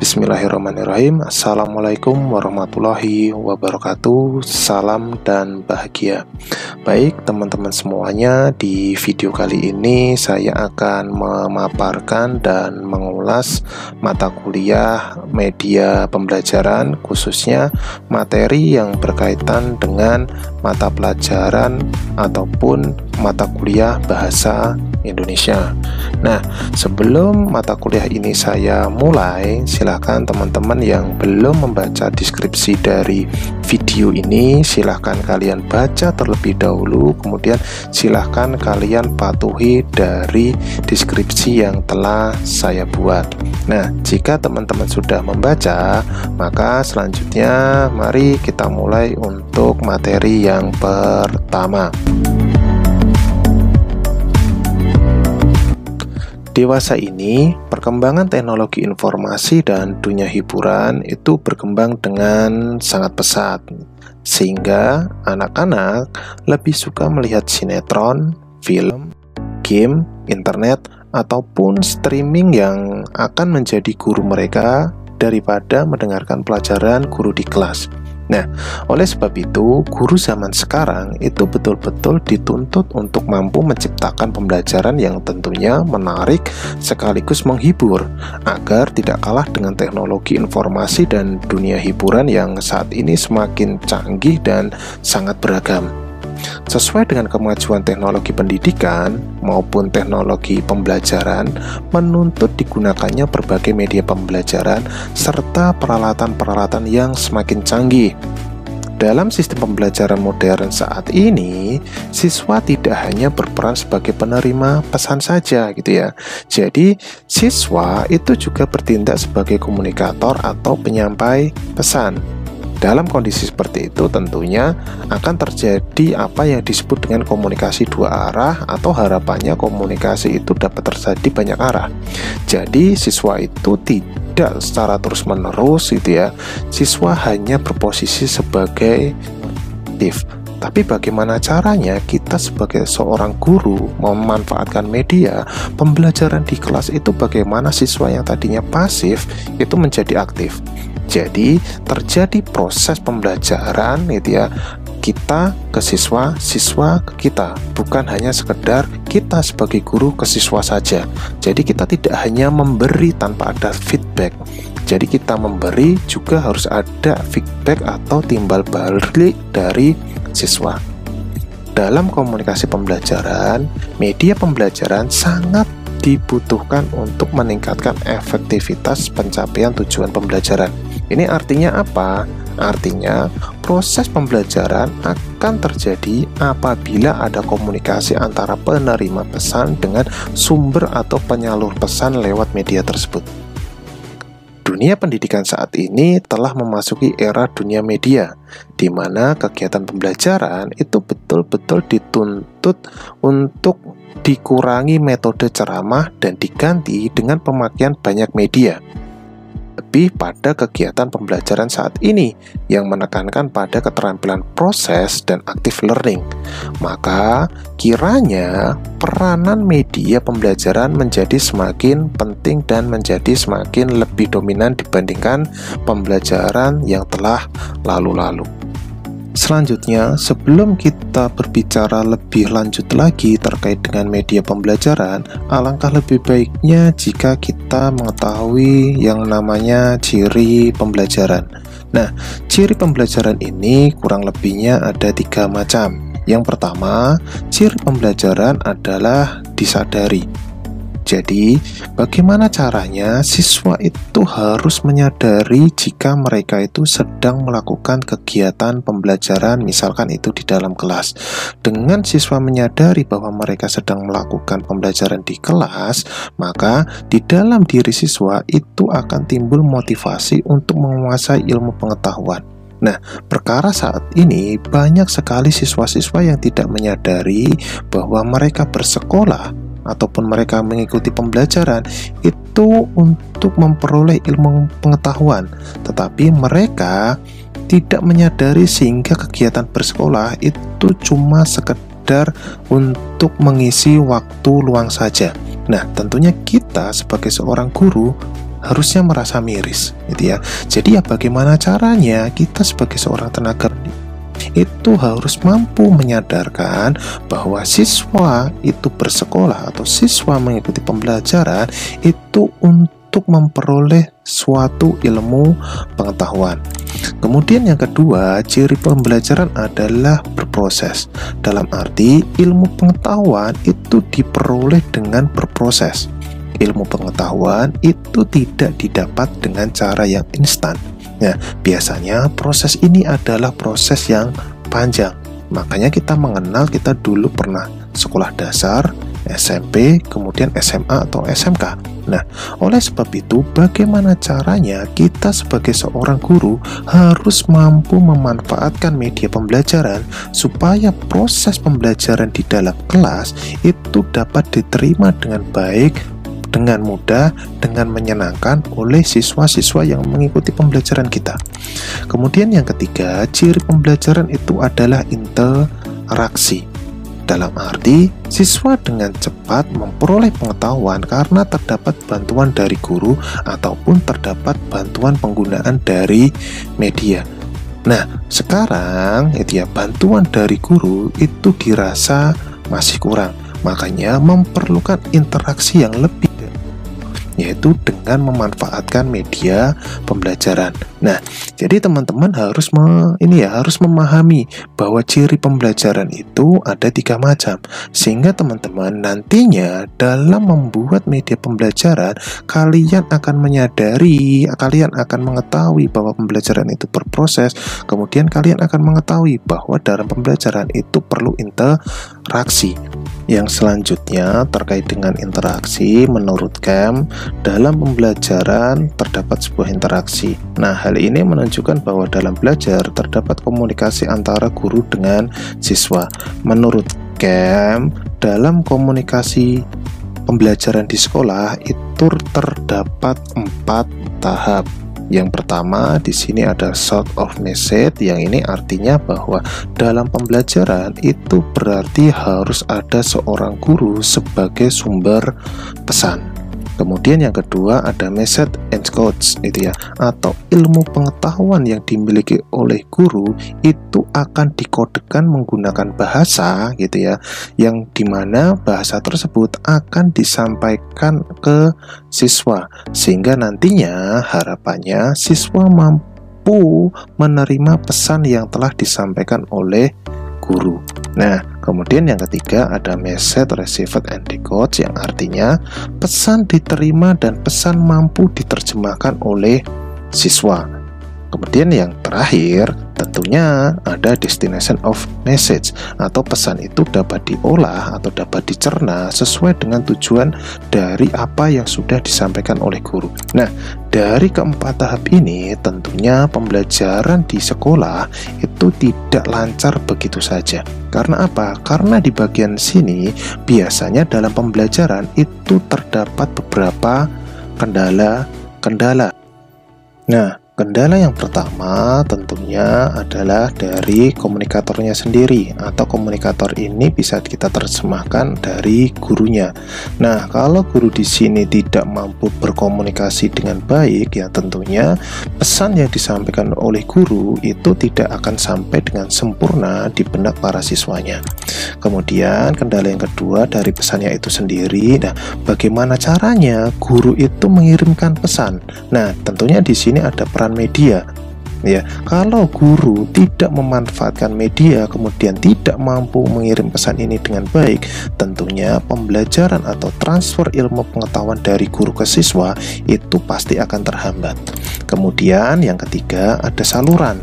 Bismillahirrahmanirrahim. Assalamualaikum warahmatullahi wabarakatuh. Salam dan bahagia. Baik teman-teman semuanya, di video kali ini saya akan memaparkan dan mengulas mata kuliah media pembelajaran, khususnya materi yang berkaitan dengan mata pelajaran ataupun mata kuliah bahasa Indonesia. Nah, sebelum mata kuliah ini saya mulai, silakan teman-teman yang belum membaca deskripsi dari video ini, silahkan kalian baca terlebih dahulu, kemudian silahkan kalian patuhi dari deskripsi yang telah saya buat. Nah, jika teman-teman sudah membaca, maka selanjutnya mari kita mulai untuk materi yang pertama. Dewasa ini, perkembangan teknologi informasi dan dunia hiburan itu berkembang dengan sangat pesat, sehingga anak-anak lebih suka melihat sinetron, film, game, internet, ataupun streaming yang akan menjadi guru mereka daripada mendengarkan pelajaran guru di kelas. Nah, oleh sebab itu, guru zaman sekarang itu betul-betul dituntut untuk mampu menciptakan pembelajaran yang tentunya menarik sekaligus menghibur, agar tidak kalah dengan teknologi informasi dan dunia hiburan yang saat ini semakin canggih dan sangat beragam. Sesuai dengan kemajuan teknologi pendidikan maupun teknologi pembelajaran, menuntut digunakannya berbagai media pembelajaran serta peralatan-peralatan yang semakin canggih. Dalam sistem pembelajaran modern saat ini, siswa tidak hanya berperan sebagai penerima pesan saja gitu ya. Jadi, siswa itu juga bertindak sebagai komunikator atau penyampai pesan. Dalam kondisi seperti itu tentunya akan terjadi apa yang disebut dengan komunikasi dua arah, atau harapannya komunikasi itu dapat terjadi banyak arah. Jadi siswa itu tidak secara terus-menerus gitu ya. Siswa hanya berposisi sebagai aktif. Tapi bagaimana caranya kita sebagai seorang guru memanfaatkan media pembelajaran di kelas itu, bagaimana siswa yang tadinya pasif itu menjadi aktif. Jadi terjadi proses pembelajaran gitu ya, kita ke siswa, siswa ke kita, bukan hanya sekedar kita sebagai guru ke siswa saja. Jadi kita tidak hanya memberi tanpa ada feedback. Jadi kita memberi juga harus ada feedback atau timbal balik dari siswa. Dalam komunikasi pembelajaran, media pembelajaran sangat dibutuhkan untuk meningkatkan efektivitas pencapaian tujuan pembelajaran. Ini artinya apa? Artinya proses pembelajaran akan terjadi apabila ada komunikasi antara penerima pesan dengan sumber atau penyalur pesan lewat media tersebut. Dunia pendidikan saat ini telah memasuki era dunia media, di mana kegiatan pembelajaran itu betul-betul dituntut untuk dikurangi metode ceramah dan diganti dengan pemakaian banyak media. Lebih pada kegiatan pembelajaran saat ini yang menekankan pada keterampilan proses dan active learning, maka kiranya peranan media pembelajaran menjadi semakin penting dan menjadi semakin lebih dominan dibandingkan pembelajaran yang telah lalu-lalu. Selanjutnya, sebelum kita berbicara lebih lanjut lagi terkait dengan media pembelajaran, alangkah lebih baiknya jika kita mengetahui yang namanya ciri pembelajaran. Nah, ciri pembelajaran ini kurang lebihnya ada 3 macam. Yang pertama, ciri pembelajaran adalah disadari. Jadi, bagaimana caranya siswa itu harus menyadari jika mereka itu sedang melakukan kegiatan pembelajaran, misalkan itu di dalam kelas. Dengan siswa menyadari bahwa mereka sedang melakukan pembelajaran di kelas, maka di dalam diri siswa itu akan timbul motivasi untuk menguasai ilmu pengetahuan. Nah, perkara saat ini banyak sekali siswa-siswa yang tidak menyadari bahwa mereka bersekolah ataupun mereka mengikuti pembelajaran itu untuk memperoleh ilmu pengetahuan, tetapi mereka tidak menyadari sehingga kegiatan bersekolah itu cuma sekedar untuk mengisi waktu luang saja. Nah, tentunya kita sebagai seorang guru harusnya merasa miris gitu ya. Jadi ya bagaimana caranya kita sebagai seorang tenaga itu harus mampu menyadarkan bahwa siswa itu bersekolah atau siswa mengikuti pembelajaran itu untuk memperoleh suatu ilmu pengetahuan. Kemudian yang kedua, ciri pembelajaran adalah berproses. Dalam arti ilmu pengetahuan itu diperoleh dengan berproses. Ilmu pengetahuan itu tidak didapat dengan cara yang instan. Nah, biasanya proses ini adalah proses yang panjang. Makanya kita mengenal, kita dulu pernah sekolah dasar, SMP, kemudian SMA atau SMK. Nah, oleh sebab itu, bagaimana caranya kita sebagai seorang guru harus mampu memanfaatkan media pembelajaran supaya proses pembelajaran di dalam kelas itu dapat diterima dengan baik, dengan mudah, dengan menyenangkan oleh siswa-siswa yang mengikuti pembelajaran kita. Kemudian yang ketiga, ciri pembelajaran itu adalah interaksi. Dalam arti, siswa dengan cepat memperoleh pengetahuan karena terdapat bantuan dari guru ataupun terdapat bantuan penggunaan dari media. Nah, sekarang bantuan dari guru itu dirasa masih kurang. Makanya memerlukan interaksi yang lebih, yaitu dengan memanfaatkan media pembelajaran. Nah, jadi teman-teman harus harus memahami bahwa ciri pembelajaran itu ada 3 macam, sehingga teman-teman nantinya dalam membuat media pembelajaran kalian akan menyadari, kalian akan mengetahui bahwa pembelajaran itu berproses, kemudian kalian akan mengetahui bahwa dalam pembelajaran itu perlu interaksi. Yang selanjutnya terkait dengan interaksi, menurut Kem, dalam pembelajaran terdapat sebuah interaksi. Nah, hal ini menunjukkan bahwa dalam belajar terdapat komunikasi antara guru dengan siswa. Menurut Kem, dalam komunikasi pembelajaran di sekolah itu terdapat 4 tahap. Yang pertama di sini ada sort of message, yang ini artinya bahwa dalam pembelajaran itu berarti harus ada seorang guru sebagai sumber pesan. Kemudian yang kedua ada message and codes atau ilmu pengetahuan yang dimiliki oleh guru itu akan dikodekan menggunakan bahasa yang dimana bahasa tersebut akan disampaikan ke siswa, sehingga nantinya harapannya siswa mampu menerima pesan yang telah disampaikan oleh guru. Nah, kemudian yang ketiga ada message received and decoded, yang artinya pesan diterima dan pesan mampu diterjemahkan oleh siswa. Kemudian yang terakhir tentunya ada destination of message, atau pesan itu dapat diolah atau dapat dicerna sesuai dengan tujuan dari apa yang sudah disampaikan oleh guru. Nah, dari keempat tahap ini tentunya pembelajaran di sekolah itu tidak lancar begitu saja. Karena apa? Karena di bagian sini biasanya dalam pembelajaran itu terdapat beberapa kendala. Nah, kendala yang pertama tentunya adalah dari komunikatornya sendiri, atau komunikator ini bisa kita terjemahkan dari gurunya. Nah, kalau guru di sini tidak mampu berkomunikasi dengan baik, ya tentunya pesan yang disampaikan oleh guru itu tidak akan sampai dengan sempurna di benak para siswanya. Kemudian kendala yang kedua dari pesannya itu sendiri. Nah, bagaimana caranya guru itu mengirimkan pesan? Nah, tentunya di sini ada peran media. Ya, kalau guru tidak memanfaatkan media kemudian tidak mampu mengirim pesan ini dengan baik, tentunya pembelajaran atau transfer ilmu pengetahuan dari guru ke siswa itu pasti akan terhambat. Kemudian yang ketiga ada saluran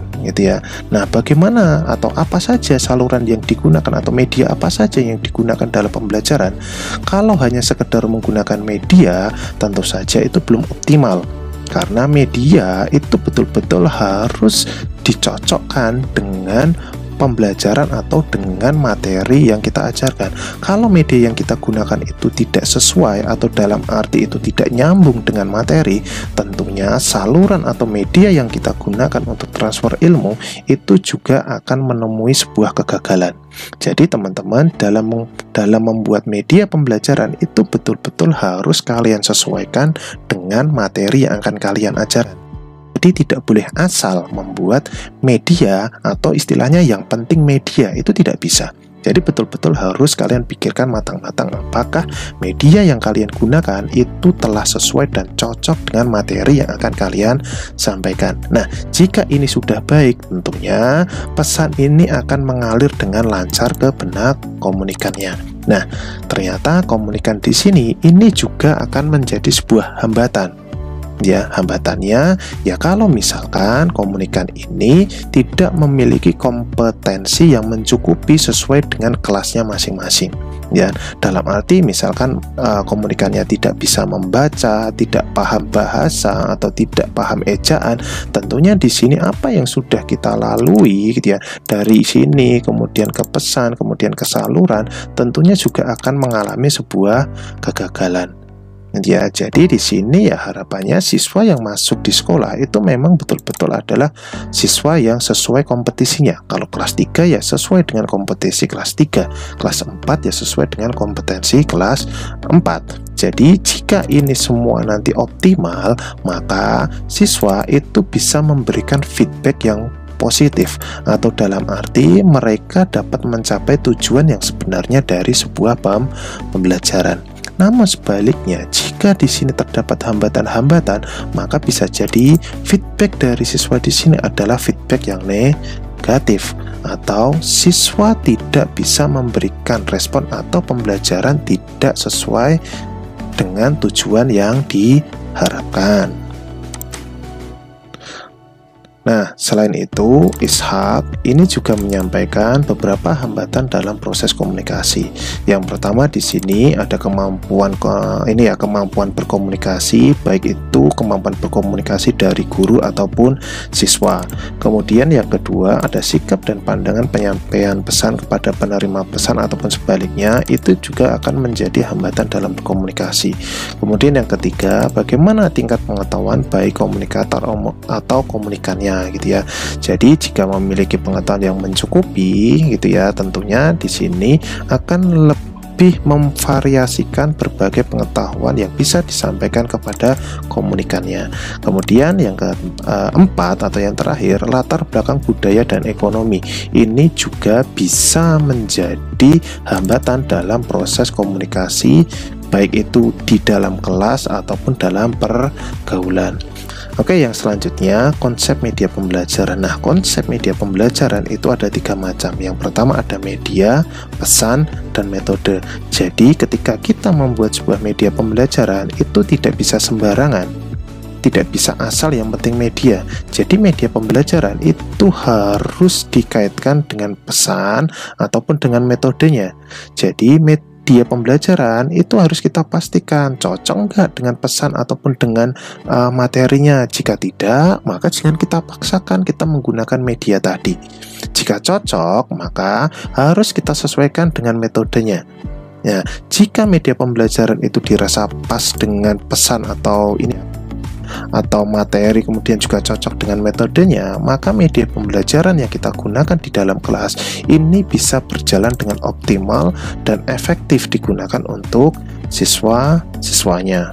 Nah, bagaimana atau apa saja saluran yang digunakan atau media apa saja yang digunakan dalam pembelajaran? Kalau hanya sekedar menggunakan media, tentu saja itu belum optimal. Karena media itu betul-betul harus dicocokkan dengan pembelajaran atau dengan materi yang kita ajarkan. Kalau media yang kita gunakan itu tidak sesuai atau dalam arti itu tidak nyambung dengan materi, tentunya saluran atau media yang kita gunakan untuk transfer ilmu itu juga akan menemui sebuah kegagalan. Jadi teman-teman, dalam membuat media pembelajaran itu betul-betul harus kalian sesuaikan dengan materi yang akan kalian ajarkan. Jadi tidak boleh asal membuat media atau istilahnya yang penting media, itu tidak bisa. Jadi betul-betul harus kalian pikirkan matang-matang apakah media yang kalian gunakan itu telah sesuai dan cocok dengan materi yang akan kalian sampaikan. Nah, jika ini sudah baik, tentunya pesan ini akan mengalir dengan lancar ke benak komunikannya. Nah, ternyata komunikan di sini ini juga akan menjadi sebuah hambatan. Ya, hambatannya ya kalau misalkan komunikan ini tidak memiliki kompetensi yang mencukupi sesuai dengan kelasnya masing-masing. Ya, dalam arti misalkan komunikannya tidak bisa membaca, tidak paham bahasa atau tidak paham ejaan, tentunya di sini apa yang sudah kita lalui gitu ya, dari sini kemudian ke pesan, kemudian ke saluran, tentunya juga akan mengalami sebuah kegagalan. Ya, jadi di sini ya harapannya siswa yang masuk di sekolah itu memang betul-betul adalah siswa yang sesuai kompetisinya. Kalau kelas 3 ya sesuai dengan kompetisi kelas 3, kelas 4 ya sesuai dengan kompetensi kelas 4. Jadi jika ini semua nanti optimal, maka siswa itu bisa memberikan feedback yang positif, atau dalam arti mereka dapat mencapai tujuan yang sebenarnya dari sebuah pembelajaran. Namun sebaliknya, jika di sini terdapat hambatan-hambatan, maka bisa jadi feedback dari siswa di sini adalah feedback yang negatif, atau siswa tidak bisa memberikan respon atau pembelajaran tidak sesuai dengan tujuan yang diharapkan. Nah, selain itu, Ishak ini juga menyampaikan beberapa hambatan dalam proses komunikasi. Yang pertama di sini ada kemampuan berkomunikasi, baik itu kemampuan berkomunikasi dari guru ataupun siswa. Kemudian yang kedua ada sikap dan pandangan penyampaian pesan kepada penerima pesan ataupun sebaliknya, itu juga akan menjadi hambatan dalam berkomunikasi. Kemudian yang ketiga, bagaimana tingkat pengetahuan baik komunikator atau komunikannya gitu ya. Jadi jika memiliki pengetahuan yang mencukupi gitu ya, tentunya di sini akan lebih memvariasikan berbagai pengetahuan yang bisa disampaikan kepada komunikannya. Kemudian yang keempat atau yang terakhir, latar belakang budaya dan ekonomi. Ini juga bisa menjadi hambatan dalam proses komunikasi, baik itu di dalam kelas ataupun dalam pergaulan. Oke, yang selanjutnya konsep media pembelajaran. Nah, konsep media pembelajaran itu ada 3 macam. Yang pertama ada media, pesan, dan metode. Jadi ketika kita membuat sebuah media pembelajaran itu tidak bisa sembarangan, tidak bisa asal yang penting media. Jadi media pembelajaran itu harus dikaitkan dengan pesan ataupun dengan metodenya. Jadi media pembelajaran itu harus kita pastikan cocok enggak dengan pesan ataupun dengan materinya. Jika tidak, maka jangan kita paksakan kita menggunakan media tadi. Jika cocok, maka harus kita sesuaikan dengan metodenya. Ya, jika media pembelajaran itu dirasa pas dengan pesan atau materi, kemudian juga cocok dengan metodenya, maka media pembelajaran yang kita gunakan di dalam kelas ini bisa berjalan dengan optimal dan efektif digunakan untuk siswa-siswanya.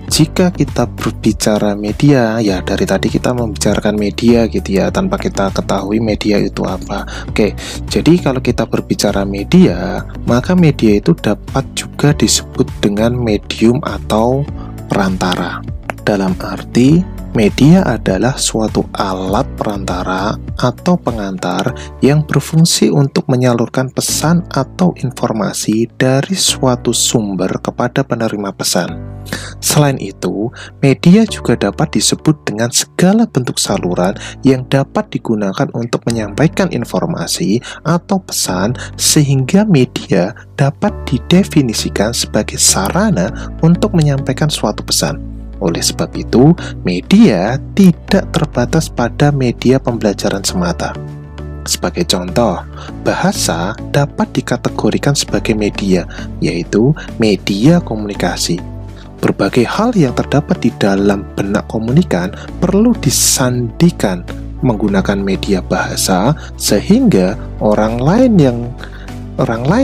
Jika kita berbicara media, ya dari tadi kita membicarakan media gitu ya, tanpa kita ketahui media itu apa. Oke, jadi kalau kita berbicara media, maka media itu dapat juga disebut dengan medium atau perantara. Dalam arti, media adalah suatu alat perantara atau pengantar yang berfungsi untuk menyalurkan pesan atau informasi dari suatu sumber kepada penerima pesan. Selain itu, media juga dapat disebut dengan segala bentuk saluran yang dapat digunakan untuk menyampaikan informasi atau pesan, sehingga media dapat didefinisikan sebagai sarana untuk menyampaikan suatu pesan. Oleh sebab itu, media tidak terbatas pada media pembelajaran semata. Sebagai contoh, bahasa dapat dikategorikan sebagai media, yaitu media komunikasi. Berbagai hal yang terdapat di dalam benak komunikan perlu disandikan menggunakan media bahasa sehingga orang lain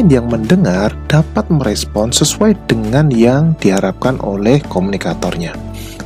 yang mendengar dapat merespon sesuai dengan yang diharapkan oleh komunikatornya.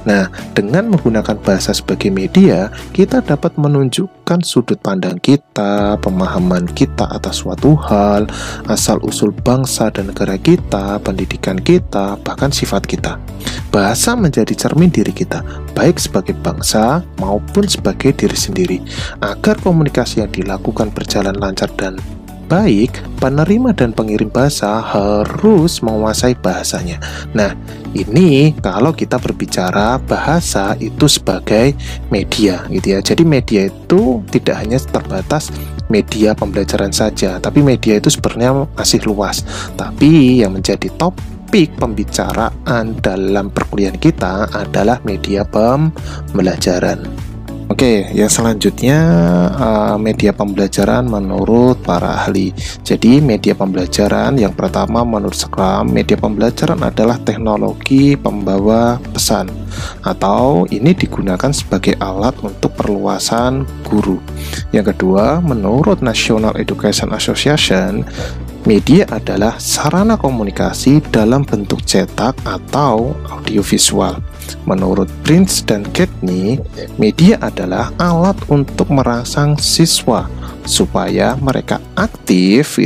Nah, dengan menggunakan bahasa sebagai media, kita dapat menunjukkan sudut pandang kita, pemahaman kita atas suatu hal, asal-usul bangsa dan negara kita, pendidikan kita, bahkan sifat kita. Bahasa menjadi cermin diri kita, baik sebagai bangsa maupun sebagai diri sendiri. Agar komunikasi yang dilakukan berjalan lancar dan baik, penerima dan pengirim bahasa harus menguasai bahasanya. Nah, ini kalau kita berbicara bahasa itu sebagai media gitu ya. Jadi media itu tidak hanya terbatas media pembelajaran saja, tapi media itu sebenarnya masih luas. Tapi yang menjadi topik pembicaraan dalam perkuliahan kita adalah media pembelajaran. Oke, yang selanjutnya media pembelajaran menurut para ahli. Jadi media pembelajaran yang pertama menurut Scrum, media pembelajaran adalah teknologi pembawa pesan atau ini digunakan sebagai alat untuk perluasan guru. Yang kedua, menurut National Education Association, media adalah sarana komunikasi dalam bentuk cetak atau audiovisual. Menurut Prince dan Gedney, media adalah alat untuk merangsang siswa supaya mereka aktif,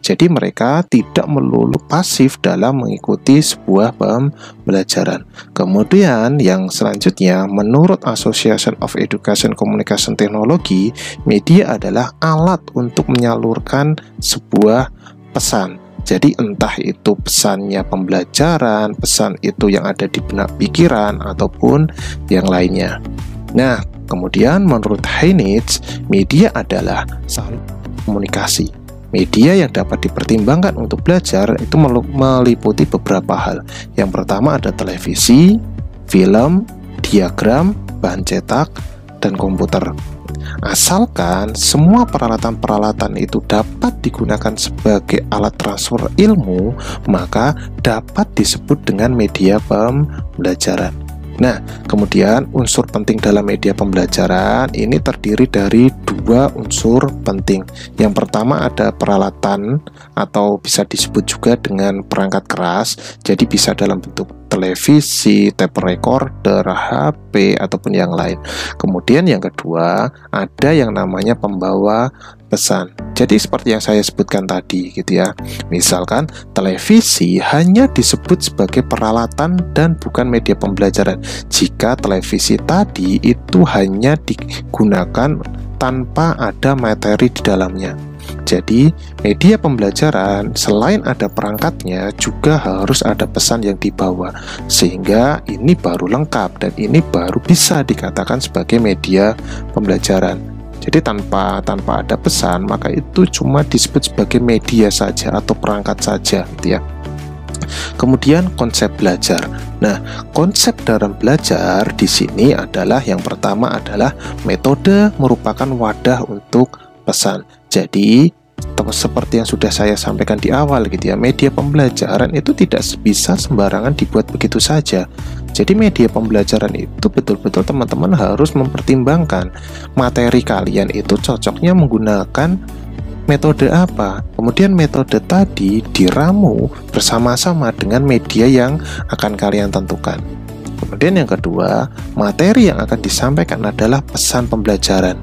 jadi mereka tidak melulu pasif dalam mengikuti sebuah pembelajaran. Kemudian yang selanjutnya, menurut Association of Education Communication Technology, media adalah alat untuk menyalurkan sebuah pesan. Jadi entah itu pesannya pembelajaran, pesan itu yang ada di benak pikiran, ataupun yang lainnya. Nah, kemudian menurut Heinitz, media adalah saluran komunikasi. Media yang dapat dipertimbangkan untuk belajar itu meliputi beberapa hal. Yang pertama ada televisi, film, diagram, bahan cetak, dan komputer. Asalkan semua peralatan-peralatan itu dapat digunakan sebagai alat transfer ilmu, maka dapat disebut dengan media pembelajaran. Nah, kemudian unsur penting dalam media pembelajaran ini terdiri dari dua unsur penting. Yang pertama ada peralatan atau bisa disebut juga dengan perangkat keras, jadi bisa dalam bentuk televisi, tape recorder, HP, ataupun yang lain. Kemudian yang kedua ada yang namanya pembawa pesan. Jadi seperti yang saya sebutkan tadi gitu ya. Misalkan televisi hanya disebut sebagai peralatan dan bukan media pembelajaran jika televisi tadi itu hanya digunakan tanpa ada materi di dalamnya. Jadi media pembelajaran selain ada perangkatnya juga harus ada pesan yang dibawa, sehingga ini baru lengkap dan ini baru bisa dikatakan sebagai media pembelajaran. Jadi tanpa ada pesan, maka itu cuma disebut sebagai media saja atau perangkat saja gitu ya. Kemudian konsep belajar. Nah, konsep dalam belajar di sini adalah yang pertama adalah metode merupakan wadah untuk pesan. Jadi seperti yang sudah saya sampaikan di awal gitu ya, media pembelajaran itu tidak bisa sembarangan dibuat begitu saja. Jadi media pembelajaran itu betul-betul teman-teman harus mempertimbangkan materi kalian itu cocoknya menggunakan metode apa. Kemudian metode tadi diramu bersama-sama dengan media yang akan kalian tentukan. Kemudian yang kedua, materi yang akan disampaikan adalah pesan pembelajaran.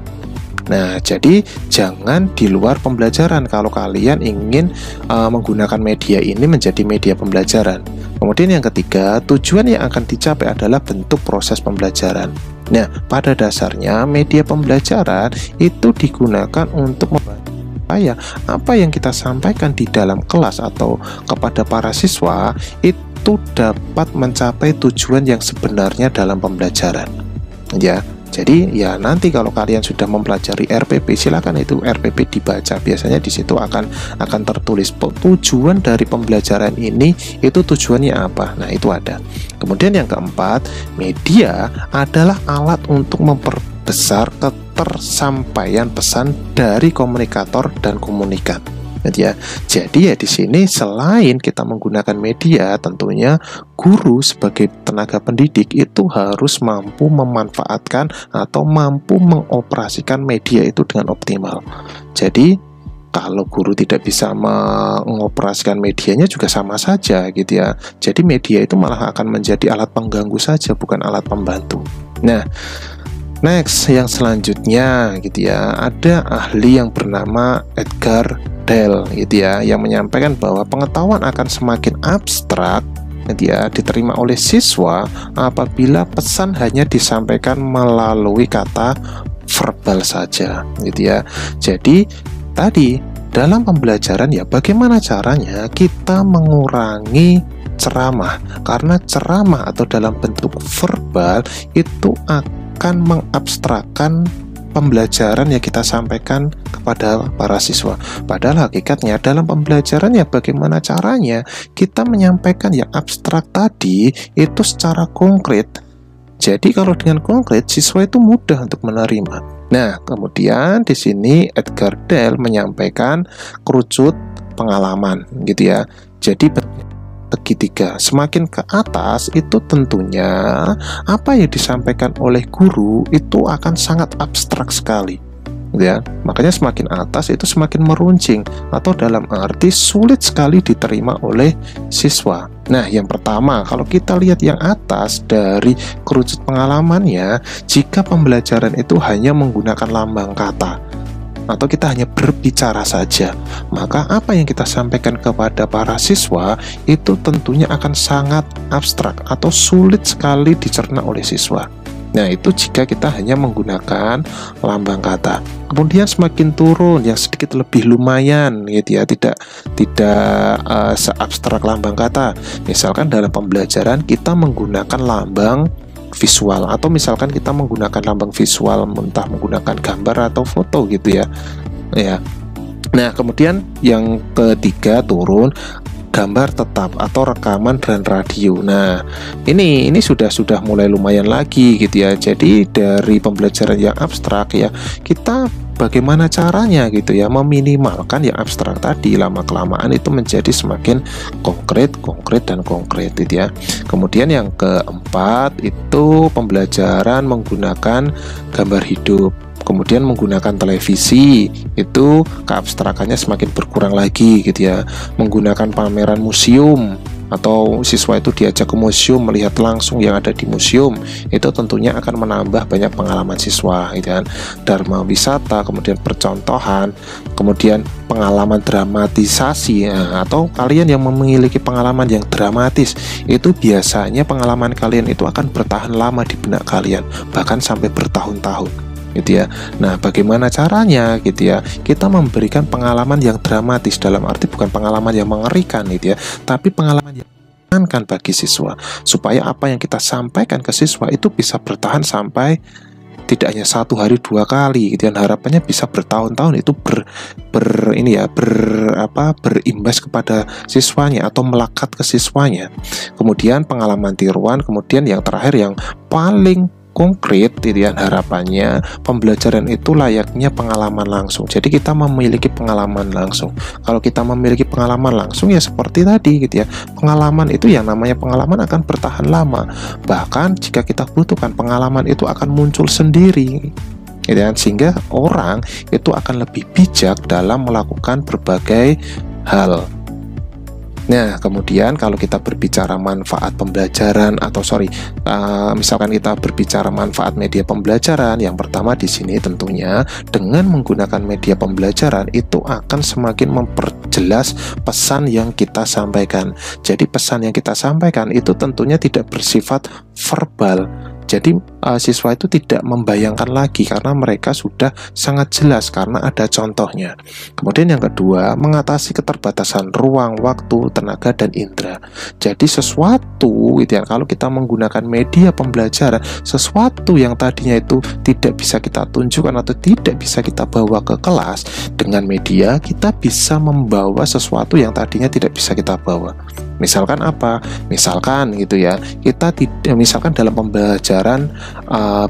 Nah, jadi jangan di luar pembelajaran kalau kalian ingin menggunakan media ini menjadi media pembelajaran. Kemudian yang ketiga, tujuan yang akan dicapai adalah bentuk proses pembelajaran. Nah, pada dasarnya media pembelajaran itu digunakan untuk membantu supaya apa yang kita sampaikan di dalam kelas atau kepada para siswa itu dapat mencapai tujuan yang sebenarnya dalam pembelajaran. Ya. Jadi ya nanti kalau kalian sudah mempelajari RPP, silakan itu RPP dibaca. Biasanya di situ akan tertulis tujuan dari pembelajaran ini itu tujuannya apa. Nah, itu ada. Kemudian yang keempat, media adalah alat untuk memperbesar ketersampaian pesan dari komunikator dan komunikan. Ya. Jadi ya di sini selain kita menggunakan media, tentunya guru sebagai tenaga pendidik itu harus mampu memanfaatkan atau mampu mengoperasikan media itu dengan optimal. Jadi kalau guru tidak bisa mengoperasikan medianya juga sama saja gitu ya. Jadi media itu malah akan menjadi alat pengganggu saja, bukan alat pembantu. Nah, next yang selanjutnya gitu ya, ada ahli yang bernama Edgar Dale gitu ya, yang menyampaikan bahwa pengetahuan akan semakin abstrak gitu ya, diterima oleh siswa apabila pesan hanya disampaikan melalui kata verbal saja gitu ya. Jadi tadi dalam pembelajaran ya bagaimana caranya kita mengurangi ceramah, karena ceramah atau dalam bentuk verbal itu akan mengabstrakkan pembelajaran yang kita sampaikan kepada para siswa. Padahal hakikatnya dalam pembelajaran ya bagaimana caranya kita menyampaikan yang abstrak tadi itu secara konkret. Jadi kalau dengan konkret siswa itu mudah untuk menerima. Nah, kemudian di sini Edgar Dale menyampaikan kerucut pengalaman gitu ya. Jadi segitiga, semakin ke atas itu tentunya apa yang disampaikan oleh guru itu akan sangat abstrak sekali ya. Makanya semakin atas itu semakin meruncing atau dalam arti sulit sekali diterima oleh siswa. Nah, yang pertama kalau kita lihat yang atas dari kerucut pengalamannya, jika pembelajaran itu hanya menggunakan lambang kata atau kita hanya berbicara saja, maka apa yang kita sampaikan kepada para siswa itu tentunya akan sangat abstrak atau sulit sekali dicerna oleh siswa. Nah, itu jika kita hanya menggunakan lambang kata. Kemudian semakin turun yang sedikit lebih lumayan gitu ya, tidak seabstrak lambang kata. Misalkan dalam pembelajaran kita menggunakan lambang visual, atau misalkan kita menggunakan lambang visual entah menggunakan gambar atau foto gitu ya. Nah, kemudian yang ketiga turun gambar tetap atau rekaman dan radio. Nah, ini sudah mulai lumayan lagi gitu ya. Jadi dari pembelajaran yang abstrak ya, kita bagaimana caranya gitu ya meminimalkan yang abstrak tadi, lama-kelamaan itu menjadi semakin konkret gitu ya. Kemudian yang keempat itu pembelajaran menggunakan gambar hidup. Kemudian menggunakan televisi, itu keabstrakannya semakin berkurang lagi gitu ya. Menggunakan pameran museum atau siswa itu diajak ke museum melihat langsung yang ada di museum, itu tentunya akan menambah banyak pengalaman siswa gitu kan. Dharma wisata, kemudian percontohan, kemudian pengalaman dramatisasi. Atau kalian yang memiliki pengalaman yang dramatis, itu biasanya pengalaman kalian itu akan bertahan lama di benak kalian, bahkan sampai bertahun-tahun gitu ya. Nah, bagaimana caranya gitu ya? Kita memberikan pengalaman yang dramatis, dalam arti bukan pengalaman yang mengerikan gitu ya, tapi pengalaman yang menyenangkan bagi siswa, supaya apa yang kita sampaikan ke siswa itu bisa bertahan sampai tidak hanya 1 hari 2 kali gitu ya. Harapannya bisa bertahun-tahun itu berimbas kepada siswanya atau melekat ke siswanya. Kemudian pengalaman tiruan, kemudian yang terakhir yang paling konkret gitu ya, harapannya pembelajaran itu layaknya pengalaman langsung. Jadi kita memiliki pengalaman langsung. Kalau kita memiliki pengalaman langsung ya seperti tadi gitu ya, pengalaman itu yang namanya pengalaman akan bertahan lama. Bahkan jika kita butuhkan pengalaman itu akan muncul sendiri gitu ya, sehingga orang itu akan lebih bijak dalam melakukan berbagai hal. Nah, kemudian kalau kita berbicara manfaat pembelajaran misalkan kita berbicara manfaat media pembelajaran, yang pertama di sini tentunya dengan menggunakan media pembelajaran itu akan semakin memperjelas pesan yang kita sampaikan. Jadi pesan yang kita sampaikan itu tentunya tidak bersifat verbal. Jadi siswa itu tidak membayangkan lagi karena mereka sudah sangat jelas karena ada contohnya. Kemudian yang kedua, mengatasi keterbatasan ruang, waktu, tenaga, dan indera. Jadi sesuatu gitu ya, kalau kita menggunakan media pembelajaran, sesuatu yang tadinya itu tidak bisa kita tunjukkan atau tidak bisa kita bawa ke kelas, dengan media kita bisa membawa sesuatu yang tadinya tidak bisa kita bawa. Misalkan apa? Misalkan gitu ya, misalkan dalam pembelajaran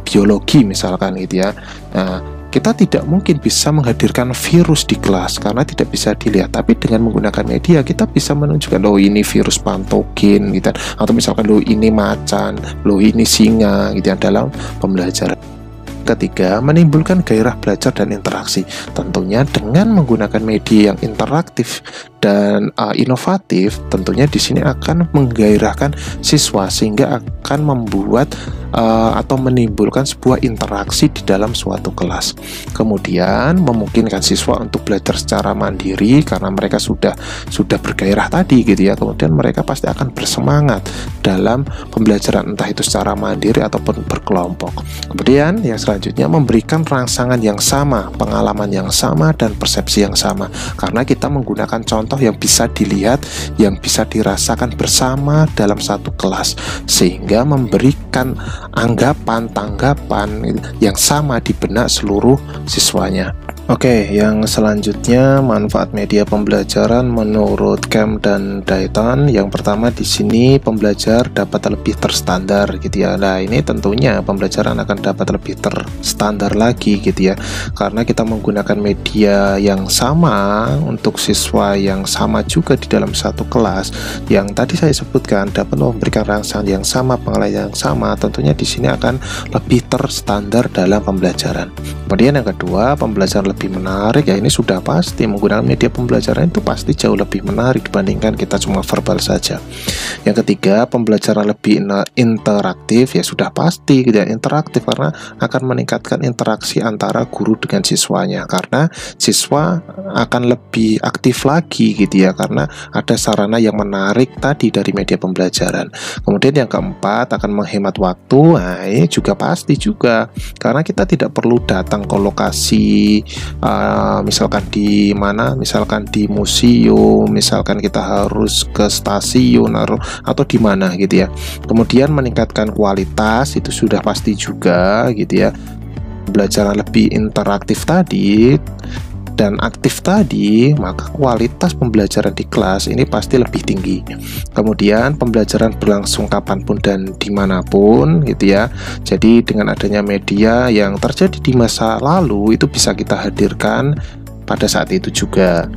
biologi misalkan gitu ya. Nah, kita tidak mungkin bisa menghadirkan virus di kelas karena tidak bisa dilihat. Tapi dengan menggunakan media kita bisa menunjukkan, loh ini virus patogen gitu, atau misalkan loh ini macan, loh ini singa gitu ya, dalam pembelajaran. Ketiga, menimbulkan gairah belajar dan interaksi. Tentunya dengan menggunakan media yang interaktif dan inovatif, tentunya di sini akan menggairahkan siswa sehingga akan membuat atau menimbulkan sebuah interaksi di dalam suatu kelas. Kemudian memungkinkan siswa untuk belajar secara mandiri karena mereka sudah bergairah tadi gitu ya. Kemudian mereka pasti akan bersemangat dalam pembelajaran, entah itu secara mandiri ataupun berkelompok. Kemudian yang selanjutnya, memberikan rangsangan yang sama, pengalaman yang sama, dan persepsi yang sama karena kita menggunakan contoh yang bisa dilihat, yang bisa dirasakan bersama dalam satu kelas, sehingga memberikan anggapan, tanggapan yang sama di benak seluruh siswanya. Oke, yang selanjutnya manfaat media pembelajaran menurut Kemp dan Dayton. Yang pertama di sini pembelajar dapat lebih terstandar gitu ya. Nah, ini tentunya pembelajaran akan dapat lebih terstandar lagi gitu ya. Karena kita menggunakan media yang sama untuk siswa yang sama juga di dalam satu kelas. Yang tadi saya sebutkan dapat memberikan rangsangan yang sama, pengalaman yang sama. Tentunya di sini akan lebih terstandar dalam pembelajaran. Kemudian yang kedua, pembelajaran lebih menarik. Ya, ini sudah pasti menggunakan media pembelajaran itu pasti jauh lebih menarik dibandingkan kita cuma verbal saja. Yang ketiga, pembelajaran lebih interaktif. Ya sudah pasti tidak interaktif karena akan meningkatkan interaksi antara guru dengan siswanya, karena siswa akan lebih aktif lagi gitu ya, karena ada sarana yang menarik tadi dari media pembelajaran. Kemudian yang keempat, akan menghemat waktu. Nah, ini juga pasti juga karena kita tidak perlu datang ke lokasi misalkan di mana, misalkan di museum, misalkan kita harus ke stasiun atau di mana gitu ya. Kemudian meningkatkan kualitas itu sudah pasti juga gitu ya. Pembelajaran lebih interaktif tadi dan aktif tadi, maka kualitas pembelajaran di kelas ini pasti lebih tinggi. Kemudian pembelajaran berlangsung kapanpun dan dimanapun gitu ya. Jadi dengan adanya media yang terjadi di masa lalu itu bisa kita hadirkan pada saat itu juga.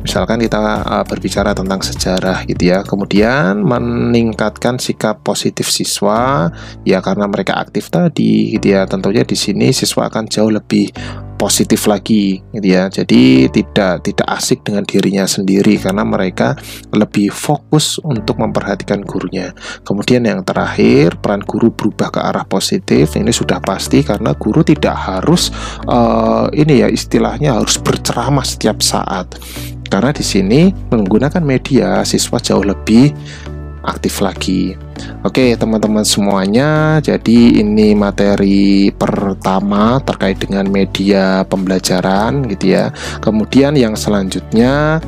Misalkan kita berbicara tentang sejarah gitu ya. Kemudian meningkatkan sikap positif siswa ya karena mereka aktif tadi gitu ya. Tentunya di sini siswa akan jauh lebih positif lagi gitu ya. Jadi tidak asik dengan dirinya sendiri karena mereka lebih fokus untuk memperhatikan gurunya. Kemudian yang terakhir, peran guru berubah ke arah positif. Ini sudah pasti karena guru tidak harus ini ya istilahnya harus berceramah setiap saat. Karena di sini menggunakan media siswa jauh lebih aktif lagi. Oke teman-teman semuanya, jadi ini materi pertama terkait dengan media pembelajaran gitu ya. Kemudian yang selanjutnya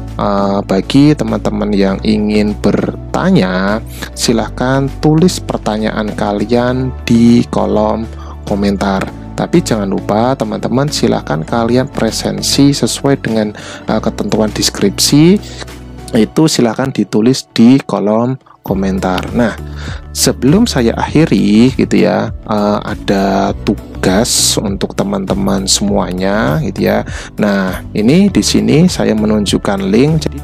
bagi teman-teman yang ingin bertanya, silahkan tulis pertanyaan kalian di kolom komentar. Tapi jangan lupa teman-teman, silahkan kalian presensi sesuai dengan ketentuan deskripsi. Itu silahkan ditulis di kolom komentar. Nah, sebelum saya akhiri gitu ya, ada tugas untuk teman-teman semuanya gitu ya. Nah, ini di sini saya menunjukkan link. Jadi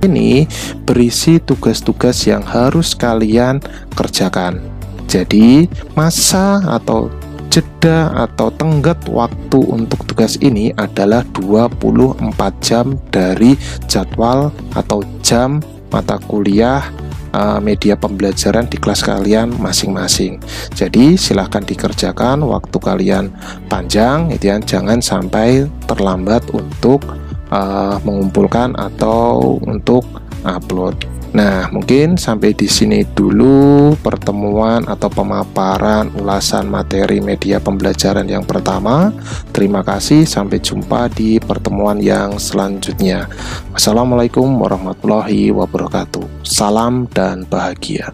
ini berisi tugas-tugas yang harus kalian kerjakan. Jadi masa atau jeda atau tenggat waktu untuk tugas ini adalah 24 jam dari jadwal atau jam mata kuliah media pembelajaran di kelas kalian masing-masing. Jadi silahkan dikerjakan, waktu kalian panjang gitu ya, jangan sampai terlambat untuk mengumpulkan atau untuk upload. Nah, mungkin sampai di sini dulu pertemuan atau pemaparan ulasan materi media pembelajaran yang pertama. Terima kasih, sampai jumpa di pertemuan yang selanjutnya. Wassalamualaikum warahmatullahi wabarakatuh. Salam dan bahagia.